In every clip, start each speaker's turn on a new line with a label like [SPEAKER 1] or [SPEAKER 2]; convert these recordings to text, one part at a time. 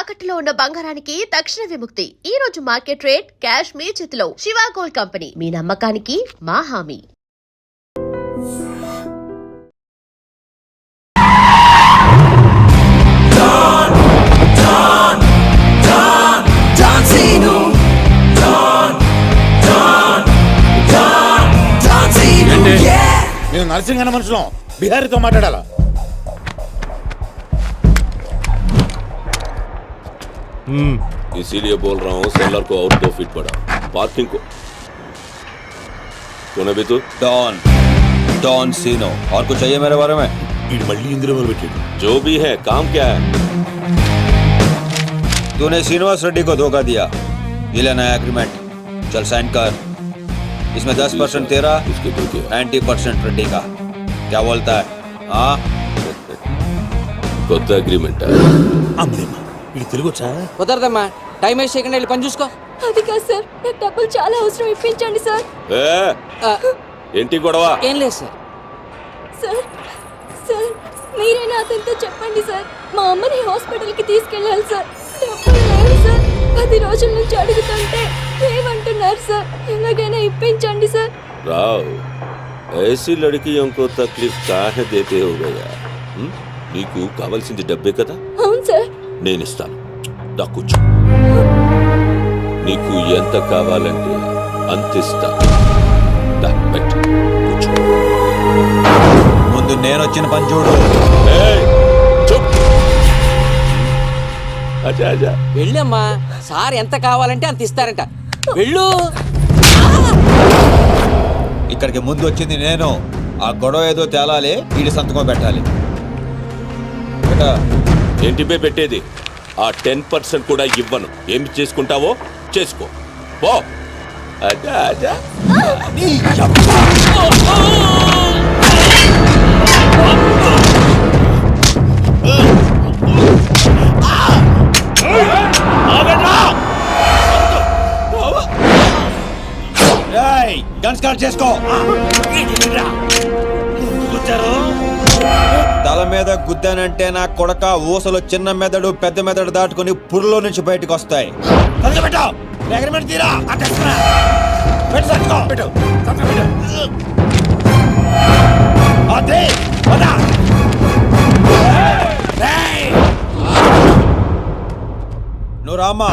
[SPEAKER 1] తాకట్టులో ఉన్న బంగారానికి తక్షణ విముక్తి. ఈ రోజు మార్కెట్ రేట్ క్యాష్ మీ చేతిలో. శివ గోల్డ్ కంపెనీ, మీ నమ్మకానికి మా హామీ.
[SPEAKER 2] నేను నరసింహ మనుషులం బిహారీతో మాట్లాడాలా?
[SPEAKER 3] इसीलिए बोल रहा हूँ सेलर को और 2 फीट बढ़ा पार्किंग को। कौन है तू?
[SPEAKER 4] डॉन सीनो। और कुछ चाहिए मेरे बारे में?
[SPEAKER 2] मल्ली इंद्र
[SPEAKER 3] जो भी है काम क्या है?
[SPEAKER 4] तूने श्रीनिवास रेड्डी को धोखा दिया, ये लेना है एग्रीमेंट। चल साइन कर। इसमें 10% तेरा, 90% रेड्डी का। क्या बोलता है? हाँ
[SPEAKER 3] కొత్త అగ్రిమెంట్
[SPEAKER 2] ఇది తెలుగు వచ్చా?
[SPEAKER 5] కుదరదమ్మా, టైం వేస్ట్ చేయకుండా వెళ్ళి పని చూసుకో.
[SPEAKER 6] అది కాదు సార్, నాకు డబ్బులు చాలా అవసరం, ఇప్పించండి సార్.
[SPEAKER 3] ఏంటి గొడవ?
[SPEAKER 5] ఏం లేదు సార్.
[SPEAKER 6] సార్ సార్ మీరైనా అతనితో చెప్పండి సార్, మా అమ్మని హాస్పిటల్కి తీసుకెళ్ళాలి సార్. డబ్బులు లేవు సార్, 10 రోజుల నుంచి అడుగుతుంటే ఏమంటున్నారు సార్. ఎలాగైనా ఇప్పించండి సార్.
[SPEAKER 3] రావ్, ऐसी लड़कियों को तकलीफ काहे देते हो गया? నీకు కావాల్సింది డబ్బే కదా?
[SPEAKER 6] అవును సార్.
[SPEAKER 3] నేను ఇస్తాను, దా కూర్చో. నీకు ఎంత కావాలంటే అంత ఇస్తా. దా పెట్టు, కూర్చో.
[SPEAKER 4] ముందు నేను వచ్చిన పని చూడు.
[SPEAKER 3] అజా అజా
[SPEAKER 5] వెళ్ళమ్మా, సార్ ఎంత కావాలంటే అంత ఇస్తారంట. వెళ్ళు.
[SPEAKER 4] ఇక్కడికి ముందు వచ్చింది నేను. ఆ గొడవ ఏదో తేలాలి, వీడి సంతకం పెట్టాలి.
[SPEAKER 3] ఏంటి పే పెట్టేది? ఆ 10% కూడా ఇవ్వను. ఏమి చేసుకుంటావో చేసుకో, పో. అజా అజా
[SPEAKER 4] గన్ స్టార్ట్ చేసుకో. తల మీద గుద్దానంటే నా కొడక ఊసలు చిన్న మెదడు పెద్ద మెదడు దాటుకుని పుర్లో నుంచి బయటకు వస్తాయి. నువ్వు రామ్మా.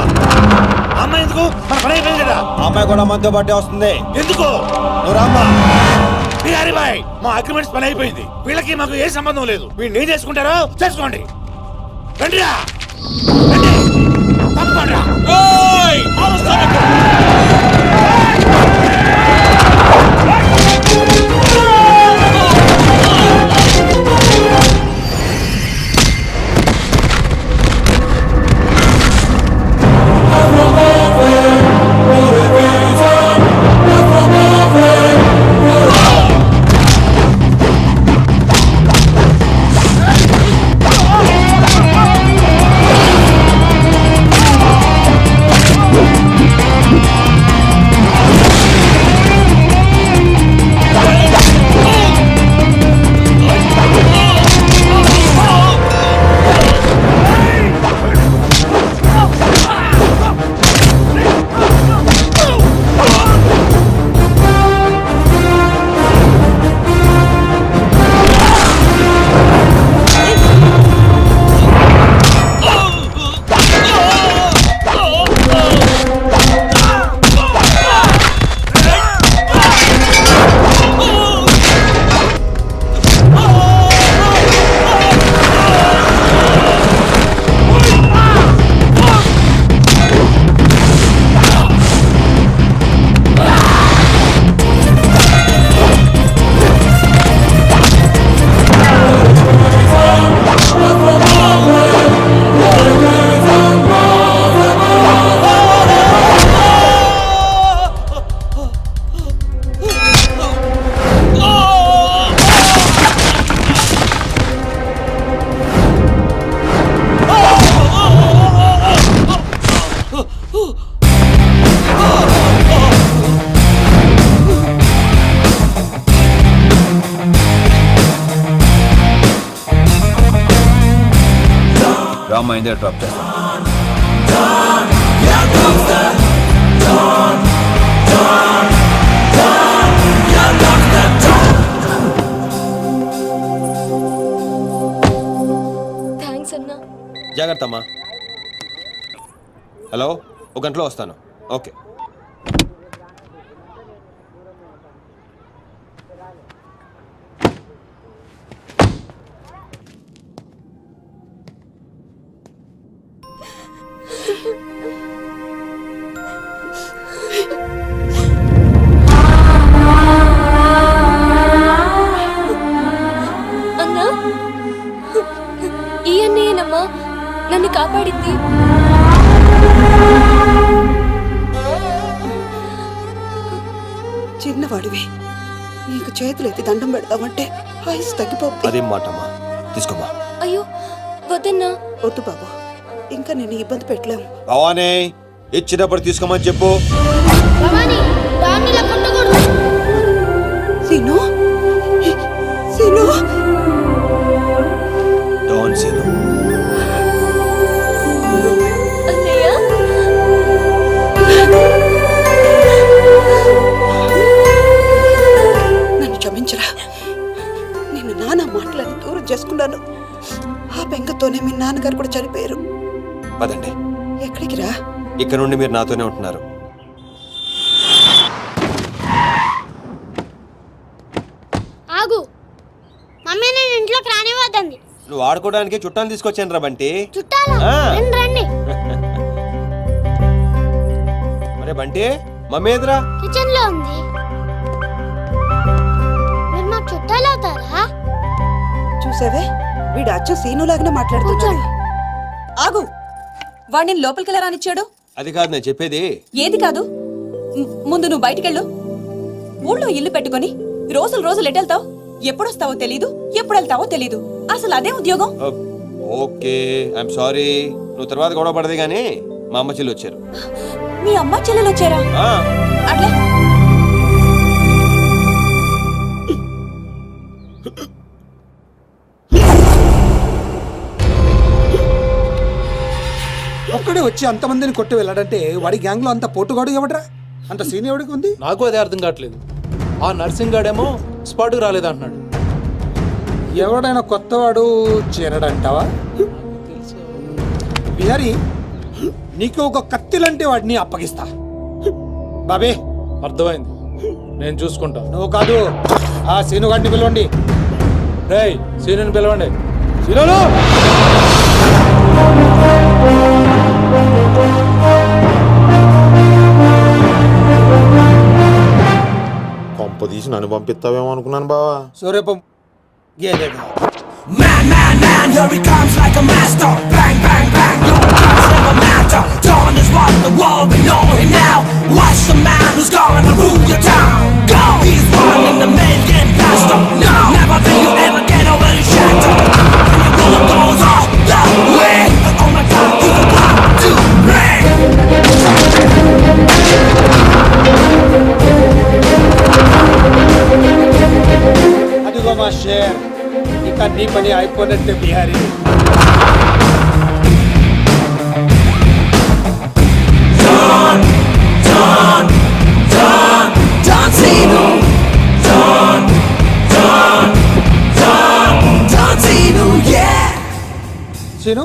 [SPEAKER 2] అమ్మాయి ఎందుకు? మన పని అయిపోయింది కదా.
[SPEAKER 4] అమ్మాయి కూడా మనతో పాటే వస్తుంది.
[SPEAKER 2] ఎందుకు?
[SPEAKER 4] నువ్వు రామ్మా.
[SPEAKER 2] బిహారీ బాయ్, మా అగ్రిమెంట్స్ పని అయిపోయింది. వీళ్ళకి మాకు ఏ సంబంధం లేదు. వీళ్ళు ఏం చేసుకుంటారో చేసుకోండి. రండిరా, రండి, తప్పకుండా.
[SPEAKER 4] రామ్మా ఇందే డ్రాప్ చేస్తాను.
[SPEAKER 6] థ్యాంక్స్ అన్నా.
[SPEAKER 4] జాగ్రత్త అమ్మా. హలో, ఒక గంటలో వస్తాను. ఓకే.
[SPEAKER 6] అన్నా, ఈ అన్నయ్యనమ్మా నన్ను కాపాడింది.
[SPEAKER 7] చిన్నవాడివి, నీకు చేతులెత్తి దండం పెడదామంటే ఆయుస్ తగ్గిపోతుంది.
[SPEAKER 4] అదేం మాట అమ్మా, తీసుకోమ్మా.
[SPEAKER 6] అయ్యో వద్దన్నా.
[SPEAKER 7] వద్దు బాబు, ఇంకా నేను ఇబ్బంది పెట్టలేము.
[SPEAKER 4] భవానీ, ఇచ్చినప్పుడు తీసుకోమని చెప్పు.
[SPEAKER 7] సీను, సీను,
[SPEAKER 4] డోంట్ సీను.
[SPEAKER 6] అన్నయ్య,
[SPEAKER 7] నన్ను క్షమించరా. నేను నాన్న మాటలని దూరం చేసుకున్నాను. ఆ బెంగతోనే మీ నాన్నగారు కూడా చనిపోయారు.
[SPEAKER 4] పదండి,
[SPEAKER 7] ఎక్కడికి రా?
[SPEAKER 4] ఇక్కడ నుండి మీరు నాతోనే ఉంటున్నారు.
[SPEAKER 8] ఆగు, మమ్మీ నేను ఇంట్లోకి రానివ్వద్దండి.
[SPEAKER 4] నువ్వు ఆడుకోవడానికి చుట్టాలు తీసుకొచ్చాను రా బంటి.
[SPEAKER 8] చుట్టాలా?
[SPEAKER 4] ఆ.
[SPEAKER 8] రండి రండి.
[SPEAKER 4] మరే బంటి, మమ్మీ ఎదురా.
[SPEAKER 8] కిచెన్ లో ఉంది. మీరు మాకు చుట్టాలు అవుతారా?
[SPEAKER 7] చూసావే, వీడు అచ్చ సీనులాగానే మాట్లాడుతున్నాడు.
[SPEAKER 8] కూర్చోండి.
[SPEAKER 9] ఆగు, వాడిని లోపలికి ఎలా రానిచ్చాడు?
[SPEAKER 4] అది కాదు నేను చెప్పేది.
[SPEAKER 9] ఏది కాదు, ముందు నువ్వు బయటికెళ్ళు. ఊళ్ళో ఇల్లు పెట్టుకొని రోజులు రోజులు ఎటెళ్తావు? ఎప్పుడొస్తావో తెలీదు, ఎప్పుడు వెళ్తావో తెలీదు. అసలు అదే ఉద్యోగం.
[SPEAKER 4] Okay, I'm sorry. నువ్వు తర్వాత గొడవ పడదే గానీ మా అమ్మ చెల్లి వచ్చారు.
[SPEAKER 9] మీ అమ్మ చెల్లెలు వచ్చారా?
[SPEAKER 4] ఆ,
[SPEAKER 9] అట్లే
[SPEAKER 10] ఒక్కడే వచ్చి అంతమందిని కొట్టి వెళ్ళాడంటే వాడి గ్యాంగ్ లో అంత పోటుగాడు ఎవడరా? అంత సీన్ ఎవడికి ఉంది?
[SPEAKER 11] నాకు అదే అర్థం కావట్లేదు. ఆ నర్సింగ్ గాడేమో స్పాట్కి రాలేదంటున్నాడు.
[SPEAKER 10] ఎవడైనా కొత్తవాడు చేరడంటావా? బిహారీ, నీకు ఒక కత్తిలంటే వాడిని అప్పగిస్తా. బాబే,
[SPEAKER 11] అర్థమైంది, నేను చూసుకుంటా.
[SPEAKER 10] నువ్వు కాదు, ఆ సీనుగాడిని పిలవండి.
[SPEAKER 11] రేయ్, సీనుని పిలవండి. సీనులు!
[SPEAKER 2] కొంప తీసి నన్ను పంపిస్తావేమో అనుకున్నాను బావా.
[SPEAKER 10] సూర్యపం గేదెగా.
[SPEAKER 12] Man, man, man, here he comes like a master. Bang, bang, bang, your guns never matter. Dawn is what the world we know him now. Watch the man who's gonna rule your town. Go! He's one in a million blaster. No! Never think you ever get over his shatter. And your bullet goes off the way. Oh my God, he's about to rain.
[SPEAKER 10] అదిగో మా share, ఇక నీ పని అయిపోయినట్టే Bihari.
[SPEAKER 12] Don, Don, Don, Don Zeno. Don, Don, Don, Don Zeno, yeah.
[SPEAKER 10] Seenu,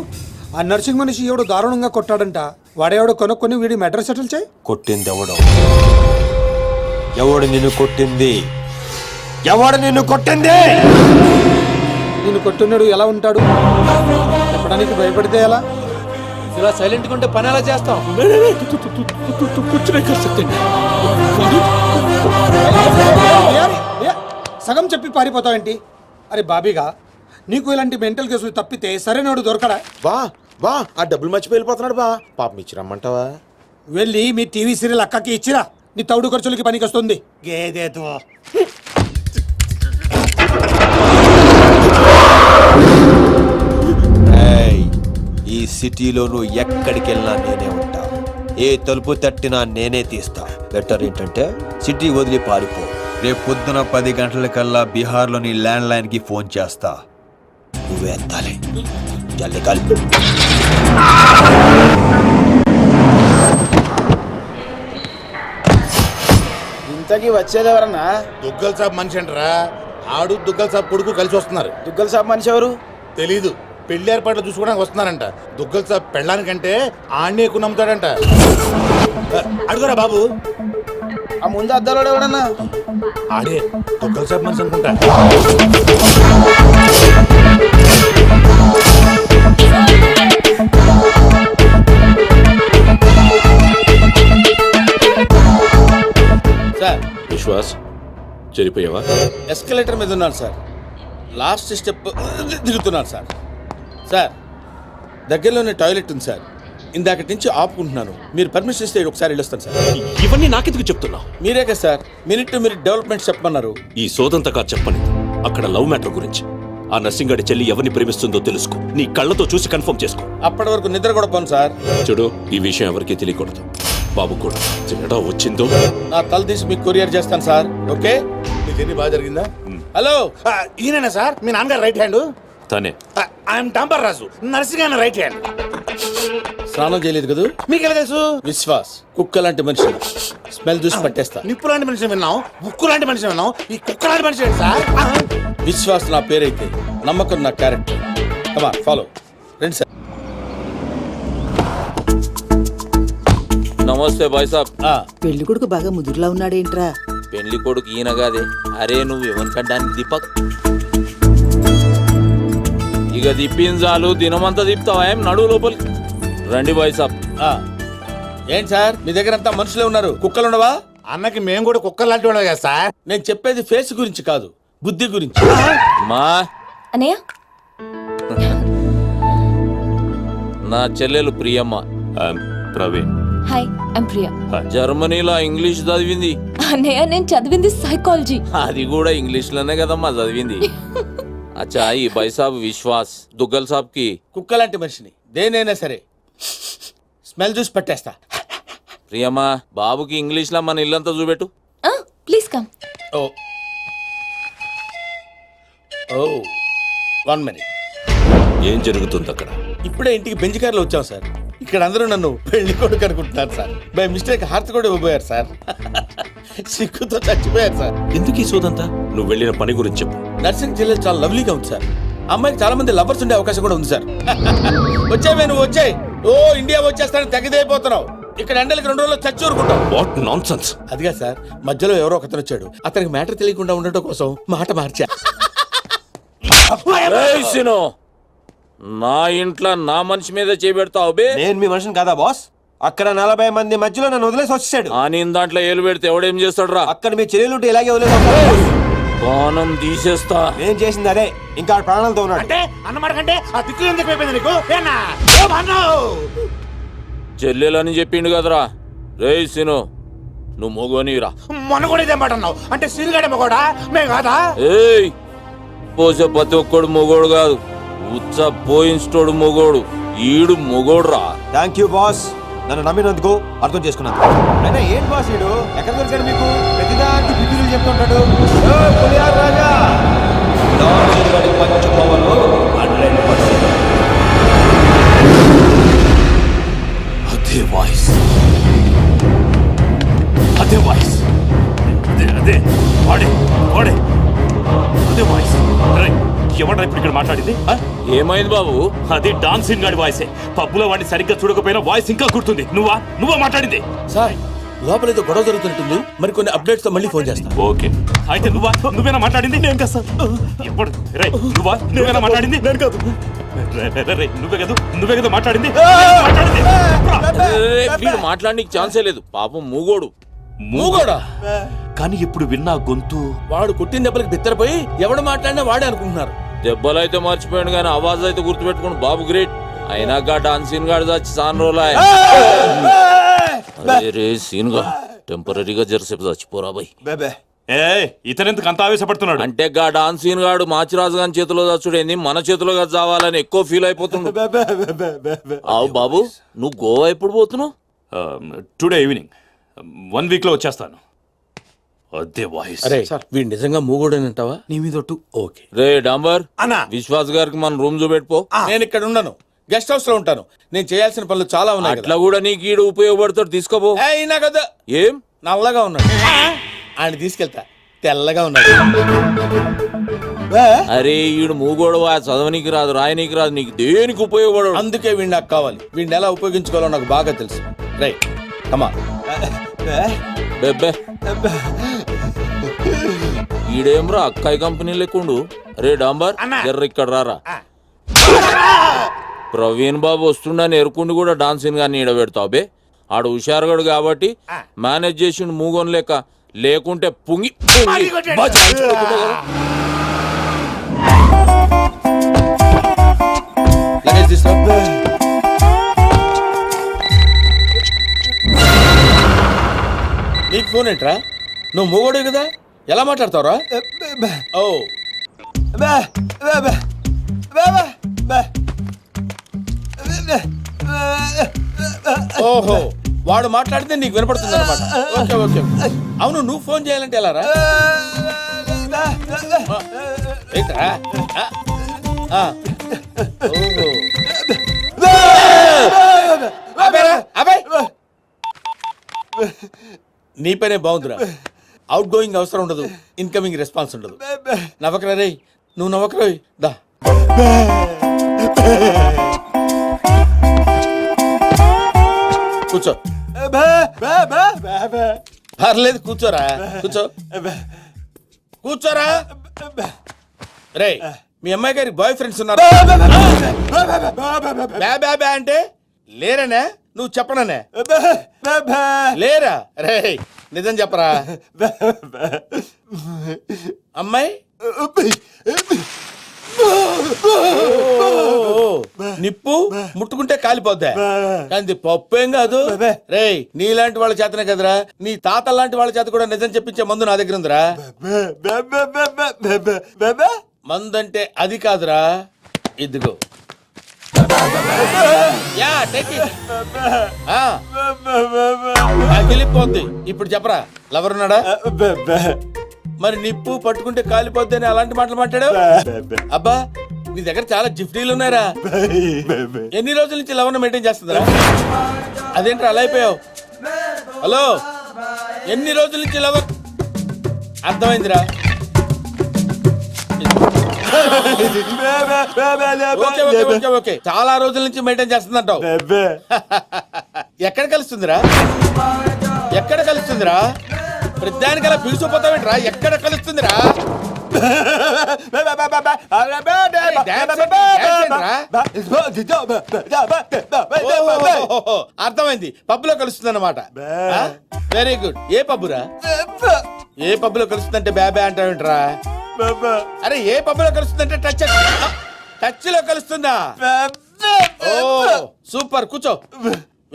[SPEAKER 10] ఆ నర్సింగ్ మనిషి ఎవడు దారుణంగా కొట్టాడంట. వాడేవాడు కొనుక్కొని వీడి మెటర్ సెటిల్ చేయి.
[SPEAKER 4] కొట్టింది ఎవడు? ఎవడు నిన్ను కొట్టింది? ఎవడు నిన్ను కొట్టింది?
[SPEAKER 10] నిన్ను కొట్టినాడు ఎలా ఉంటాడు? చెప్పడానికి భయపడితే ఎలా?
[SPEAKER 11] ఇలా సైలెంట్గా ఉంటే పని ఎలా చేస్తాం?
[SPEAKER 10] సగం చెప్పి పారిపోతావేంటి? అరే బాబీగా, నీకు ఇలాంటి మెంటల్ కేసులు తప్పితే సరైనడు దొరకడా?
[SPEAKER 2] బా బా, ఆ డబ్బులు మర్చిపోయి వెళ్ళిపోతున్నాడు బా. పాపం ఇచ్చిరమ్మంటావా?
[SPEAKER 10] వెళ్ళి మీ టీవీ సీరియల్ అక్కకి ఇచ్చిరా. నీ తౌడు ఖర్చులకి పనికి వస్తుంది. గేదేతో
[SPEAKER 4] ఈ సిటీలో నువ్వు ఎక్కడికి వెళ్ళినా నేనే ఉంటా. ఏ తలుపు తట్టినా నేనే తీస్తా. బెటర్ ఏంటంటే సిటీ వదిలి పారిపో. రేపు పొద్దున 10 గంటలకల్లా బీహార్లోని ల్యాండ్ లైన్ కి ఫోన్ చేస్తా. నువ్వే ఎత్తాలి. జల్ది కలిపి
[SPEAKER 11] ఇంతకీ వచ్చేది ఎవరన్నా?
[SPEAKER 2] దుగ్గల్ సాబ్ మనిషి అంటారా? ఆడు దుగ్గల్ సాబ్ కొడుకు కలిసి వస్తున్నారు.
[SPEAKER 11] దుగ్గల్ సాబ్ మనిషి ఎవరు?
[SPEAKER 2] తెలీదు. పెళ్లి ఏర్పాట్లు చూసుకోవడానికి వస్తున్నారంట. దుగ్గల్ సాబ్ పెళ్ళానికంటే ఆడిని ఎక్కువ నమ్ముతాడంట. అడుగురా బాబు.
[SPEAKER 11] ఆ ముందు అద్దాలోడు ఎవడన్నా?
[SPEAKER 2] ఆడే దుగ్గల్ సాబ్ మనిషి అనుకుంటా.
[SPEAKER 11] సార్,
[SPEAKER 3] విశ్వాస్ చెరిపోయావా?
[SPEAKER 11] ఎస్కలేటర్ మీద ఉన్నాను సార్. లాస్ట్ స్టెప్ దిగుతున్నాను సార్. సార్, దగ్గరలోనే టాయిలెట్ ఉంది సార్. ఇందాకటి నుంచి ఆపుకుంటున్నాను. మీరు పర్మిషన్ ఇస్తే ఒకసారి వెళ్ళొస్తాను సార్.
[SPEAKER 3] ఇవన్నీ నాకెందుకు చెప్తున్నావు?
[SPEAKER 11] మీరే కదా sir minute to minute development చెప్పమన్నారు.
[SPEAKER 3] ఈ సోదంతగా చెప్పని అక్కడ లవ్ మ్యాటర్ గురించి. ఆ నర్సింగాడి చెల్లి ఎవరిని ప్రేమిస్తుందో తెలుసుకో. నీ కళ్ళతో చూసి కన్ఫర్మ్ చేసుకో.
[SPEAKER 11] అప్పటి వరకు నిద్ర కూడా పోను సార్.
[SPEAKER 3] చూడు, ఈ విషయం ఎవరికీ తెలియకూడదు. బాబు కూడా తేడా వచ్చిందో
[SPEAKER 11] నా తల తీసి మీకు కొరియర్ చేస్తాను సార్. ఓకే?
[SPEAKER 2] మీ జర్నీ బాగా జరిగిందా?
[SPEAKER 11] హలో,
[SPEAKER 2] ఈయన సార్ మీ నాన్నగారు రైట్ హ్యాండ్.
[SPEAKER 3] తనే.
[SPEAKER 2] I'm Tambar Raju, Narsing right hand.
[SPEAKER 11] స్నానం చేయలేదు కదా?
[SPEAKER 2] మీకు ఎలా తెలుసు?
[SPEAKER 11] విశ్వాస్ కుక్క లాంటి మనిషి. స్మెల్ చూసి పట్టేస్తా.
[SPEAKER 2] నిప్పు లాంటి మనిషి విన్నాం, ఉక్కు లాంటి మనిషి విన్నాం, ఈ కుక్క లాంటి మనిషి ఏంటి సార్?
[SPEAKER 11] విశ్వాస్ నా పేరైతే నమ్మకం నా క్యారెక్టర్. కమా ఫాలో. రండి సార్.
[SPEAKER 5] నమస్తే బాయ్ సాబ్.
[SPEAKER 7] పెళ్లి కొడుకు బాగా ముదురులా ఉన్నాడేంట్రా?
[SPEAKER 5] పెళ్లి కొడుకు ఈయన కాదే. అరే నువ్వు ఎవరికంటానికి దీపక్. ఇక దిప్పిన చాలు, దినమంతా దిప్తావా? ఏం నడువు లోపలికి రండి బాయ్ సాబ్.
[SPEAKER 11] ఏంటి సార్ మీ దగ్గర అంతా మనుషులే ఉన్నారు, కుక్కలు ఉండవా?
[SPEAKER 2] అన్నకి మేము కూడా కుక్క లాంటి వాళ్ళం కదా సార్.
[SPEAKER 11] నేను చెప్పేది ఫేస్ గురించి కాదు, బుద్ధి గురించి.
[SPEAKER 5] మా
[SPEAKER 6] అన్నయ్య
[SPEAKER 5] నా చెల్లెలు ప్రియమ్మ.
[SPEAKER 3] ప్రవీణ్.
[SPEAKER 6] Hi, I'm Priya.
[SPEAKER 5] జర్మనీలో ఇంగ్లీష్ చదివింది.
[SPEAKER 6] అన్నయ్య నేను చదివింది సైకాలజీ.
[SPEAKER 5] అది కూడా ఇంగ్లీష్ లోనే కదమ్మా చదివింది. అచ్చా, ఈ బాయ్ సాబ్ విశ్వాస్ దుగ్గల్ సాబ్ కి
[SPEAKER 11] కుక్క లాంటి మనిషిని. దేనైనా సరే స్మెల్ చూసి పట్టేస్తా.
[SPEAKER 5] ప్రియమ్మా, బాబుకి ఇంగ్లీష్ లో మన ఇల్లంతా చూపెట్టు.
[SPEAKER 6] Please come.
[SPEAKER 11] ఓ ఓ 1 minute.
[SPEAKER 3] ఏం జరుగుతుంది అక్కడ?
[SPEAKER 11] ఇప్పుడే ఇంటికి బెంచ్ కార్లో వచ్చాం సార్. ఇక్కడ అందరూ నన్ను పెళ్లి కొడుకు అనుకుంటున్నారు సార్. బై మిస్టేక్ హార్ట్ కూడా ఇవ్వబోయారు సార్. సిక్కుతో చచ్చిపోయారు సార్.
[SPEAKER 3] ఎందుకు ఈ సోదంతా? నువ్వు వెళ్ళిన పని గురించి చెప్పు.
[SPEAKER 11] నర్సింగ్ జిల్లా చాలా లవ్లీగా ఉంది సార్. అమ్మాయికి చాలా మంది లవర్స్ ఉండే అవకాశం కూడా ఉంది సార్. వచ్చావే నువ్వు, వచ్చాయి. ఓ ఇండియా వచ్చేస్తానని తెగదైపోతున్నావు. ఇక్కడ ఎండలకి 2 రోజుల్లో చచ్చి ఊరుకుంటావు.
[SPEAKER 3] What nonsense.
[SPEAKER 11] అదిగా సార్, మధ్యలో ఎవరో ఒకతను వచ్చాడు. అతనికి మ్యాటర్ తెలియకుండా ఉండటం కోసం మాట మార్చా.
[SPEAKER 5] ఏయ్ సినో, నా ఇంట్లో నా మనిషి మీద చేపెడతావు బే.
[SPEAKER 4] నేను మీ మనిషిని కాదా బాస్? అక్కడ 40 మంది మధ్యలో నన్ను వదిలేసి వచ్చేసాడు.
[SPEAKER 5] ఆ నేను దాంట్లో ఏలు పెడితే ఎవడేం చేస్తాడు రా?
[SPEAKER 4] అక్కడ మీ చెల్లెలుంటే ఇలాగే వదిలేసి
[SPEAKER 5] ప్రాణం తీసేస్తా.
[SPEAKER 4] నేను చేసింది అదే, ఇంకా ఆడ ప్రాణాలతో ఉన్నాడు.
[SPEAKER 2] అంటే అన్నమాట కంటే ఆ తిక్కులు ఎందుకు అయిపోయింది నీకు? ఏనా? ఓ మన్నో!
[SPEAKER 5] చెల్లెలని చెప్పిండు కదరా. రేయ్ సినో, నువ్వు మొగోనిరా.
[SPEAKER 2] మొన్న కూడా ఇదే మాట అన్నావు. అంటే సీనుగాడేమో కూడా మేము కాదా?
[SPEAKER 5] ఏయ్, పోసే ప్రతి ఒక్కడు మొగోడు కాదు, ఉచ్చ పోయించోడు మొగోడు. ఈడు మొగోడు రా.
[SPEAKER 4] థ్యాంక్ యూ బాస్, నన్ను నమ్మినందుకు, అర్థం చేసుకున్నాను. అయినా ఏంటి బాస్ వీడు? ఎక్కడ దొరికాడు మీకు? ప్రతిదానికి బిడ్డలు చెప్తుంటాడు. ఓ పులియార్ రాజా, పంచ పవర్లో 100%.
[SPEAKER 3] అదే వాయిస్, అదే వాయిస్, అదే వాడే వాడే, అదే వాయిస్. ఎవడ్రా ఇప్పుడు ఇక్కడ మాట్లాడింది?
[SPEAKER 5] ఏమైంది బాబు?
[SPEAKER 3] అది డాన్సింగ్ గాడి వాయిసే. పబ్బులో వాడిని సరిగ్గా చూడకపోయినా వాయిస్ ఇంకా గుర్తుంది. నువ్వా మాట్లాడింది?
[SPEAKER 11] సార్, లోపల ఏదో గొడవ జరుగుతున్నట్టుంది. మరి కొన్ని అప్డేట్స్ తో మళ్ళీ ఫోన్ చేస్తా.
[SPEAKER 3] ఓకే, అయితే నువ్వేనా మాట్లాడింది? నేను కాదు సార్. ఎప్పుడు నువ్వేనా మాట్లాడింది? నేను కాదు. నువ్వే కదా మాట్లాడింది.
[SPEAKER 5] వీడు మాట్లాడడానికి ఛాన్సే లేదు. పాపం మూగోడు.
[SPEAKER 11] మూగోడా?
[SPEAKER 3] కానీ ఇప్పుడు విన్నా గొంతు.
[SPEAKER 11] వాడు కొట్టిన దెబ్బలకి బిత్తరపోయి ఎవడు మాట్లాడినా వాడే అనుకుంటున్నారు.
[SPEAKER 5] దెబ్బలైతే మర్చిపోయాడు కానీ ఆవాజ్ అయితే గుర్తుపెట్టుకోండి. బాబు గ్రేట్. అయినాక డాన్సింగ్ గాడు చచ్చి సాన్ రోజులు. రే సీన్ గా టెంపరీగా జరసేపు చచ్చిపోరా బాయ్.
[SPEAKER 3] ఇతనెందుకు అంత ఆవేశపడుతున్నాడు?
[SPEAKER 5] అంటే గా డాన్సింగ్ గాడు మాచిరాజు గారి చేతిలో చచ్చుడేంది, మన చేతిలో చావాలని ఎక్కువ ఫీల్ అయిపోతున్నాడు. అవు బాబు, నువ్వు గోవా ఎప్పుడు పోతున్నావు?
[SPEAKER 3] Today evening. 1 week లో వచ్చేస్తాను. అదే వాయిస్.
[SPEAKER 11] అరే వీడు నిజంగా మూగోడేనంటావా? నీ మీద ఒట్టు. ఓకే
[SPEAKER 5] రే డాంబర్,
[SPEAKER 2] అన్నా,
[SPEAKER 5] విశ్వాస్ గారికి మన రూమ్ చూపెట్టుకో.
[SPEAKER 11] నేను ఇక్కడ ఉన్నాను, గెస్ట్ హౌస్ లో ఉంటాను. నేను చేయాల్సిన పనులు చాలా ఉన్నాయి.
[SPEAKER 5] అట్లా కూడా నీకు ఈడు ఉపయోగపడతాడు, తీసుకోపో.
[SPEAKER 11] అయినా కదా
[SPEAKER 5] ఏం
[SPEAKER 11] నల్లగా ఉన్నాడు. ఆయన తీసుకెళ్తా తెల్లగా ఉన్నాడు.
[SPEAKER 5] అరే ఈడు మూగోడవా, చదవనీకి రాదు, రాయనీకి రాదు, నీకు దేనికి ఉపయోగపడవు.
[SPEAKER 11] అందుకే వీడిని నాకు కావాలి. వీడిని ఎలా ఉపయోగించుకోవాలో నాకు బాగా తెలుసు. రైట్ కమా.
[SPEAKER 5] బెబ్బే ఈడేమ్రా అక్కాయి కంపెనీ లేకుండు. రే డాంబర్ ఎర్ర ఇక్కడ రారా. ప్రవీణ్ బాబు వస్తుండని ఎరుకుండి కూడా డాన్సింగ్ గాని ఈడబెడతావు బే. ఆడు హుషారుగాడు కాబట్టి మేనేజ్ చేసిండు మూగోన్ లేక, లేకుంటే పుంగి
[SPEAKER 11] లగేజ్ తీసుకో. నీకు ఫోన్ ఏంట్రా? నువ్వు మూగోడే కదా, ఎలా మాట్లాడతావురా? ఓ ఓహో, వాడు మాట్లాడితే నీకు వినపడుతుంది అనమాట. Okay okay. అవును, నువ్వు ఫోన్ చేయాలంటే ఎలా రా? ఏంట్రా? ఓహో. నీ పనే బాగుందిరా. అవుట్ గోయింగ్ అవసరం ఉండదు, ఇన్కమింగ్ రెస్పాన్స్ ఉండదు. నవ్వకరా రే, నువ్వు నవ్వకరా. దా కూర్చో. పర్లేదు కూర్చోరా, కూర్చో కూర్చోరా. రే, మీ అమ్మాయి గారి బాయ్ ఫ్రెండ్స్ ఉన్నారు? బ్యా అంటే లేరనే? నువ్వు చెప్పననే? లేరా? రే నిజం చెప్పరా. అమ్మాయి నిప్పు ముట్టుకుంటే కాలిపోద్దా, కానీ పప్పు ఏం కాదు. రే, నీలాంటి వాళ్ళ చేతనే కదరా, నీ తాత లాంటి వాళ్ళ చేత కూడా నిజం చెప్పించే మందు నా దగ్గర ఉందిరా. మందు అంటే అది కాదురా, ఇదిగో. పగిలిపోద్ది. ఇప్పుడు చెప్పరా, లవర్ ఉన్నాడా? మరి నిప్పు పట్టుకుంటే కాలిపోద్ది అని అలాంటి మాటలు మాట్లాడు. అబ్బా, నీ దగ్గర చాలా జిఫ్టీలు ఉన్నారా. ఎన్ని రోజుల నుంచి లవర్ మెయింటైన్ చేస్తుందా? అదేంటి అలా అయిపోయావు? హలో, ఎన్ని రోజుల నుంచి లవర్? అర్థమైందిరా. ఓకే, చాలా రోజుల నుంచి మెయింటైన్ చేస్తుందంటావు. ఎక్కడ కలుస్తుందిరా? ఎక్కడ కలుస్తుందిరా? ప్రతిదానికలా పిలిచిపోతావేంట్రా? ఎక్కడ కలుస్తుందిరా? అర్థమైంది, పబ్బులో కలుస్తుంది అన్నమాట. Very good. ఏ పబ్బురా? ఏ పబ్బులో కలుస్తుందంటే బ్యాబే అంటావేంట్రా? అరే, ఏ పబ్బులో కలుస్తుందంటే టచ్ లో కలుస్తుందా? ఓ సూపర్, కూర్చో.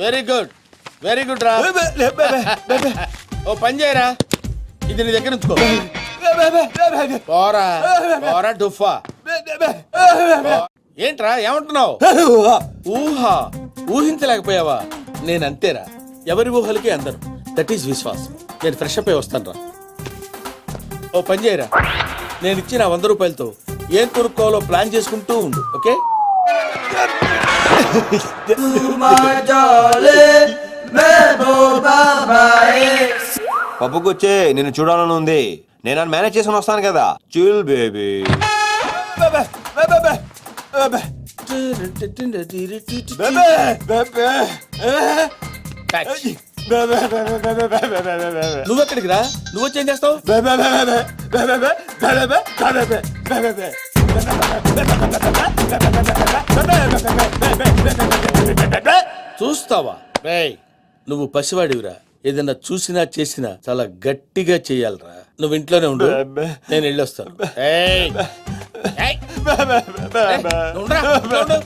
[SPEAKER 11] వెరీ గుడ్, వెరీ గుడ్ రా. ఓ పని చేయరా, ఇది నీ దగ్గర ఉంచుకో. పోరా పోరా డుఫా. ఏంట్రా ఏమంటున్నావు? ఊహా, ఊహించలేకపోయావా? నేను అంతేరా, ఎవరి ఊహలకి అందరు. దట్ ఈస్ విశ్వాసం. నేను ఫ్రెష్ అప్ అయి వస్తాను రా. ఓ పని చేయరా, నేను ఇచ్చిన 100 రూపాయలతో ఏం కొనుక్కోవాలో ప్లాన్ చేసుకుంటూ ఉండు. ఓకే?
[SPEAKER 4] పప్పుకొచ్చే నిన్ను చూడాలని ఉంది. నేను మేనేజ్ చేసుకుని వస్తాను కదా. Chill baby.
[SPEAKER 11] నువ్వెక్కడికి రా? నువ్వు వచ్చి ఏం చేస్తావు? చూస్తావా? నువ్వు పసివాడివిరా. ఏదన్నా చూసినా చేసినా చాలా గట్టిగా చెయ్యాలరా. నువ్వు ఇంట్లోనే ఉండు, నేను వెళ్ళొస్తాను.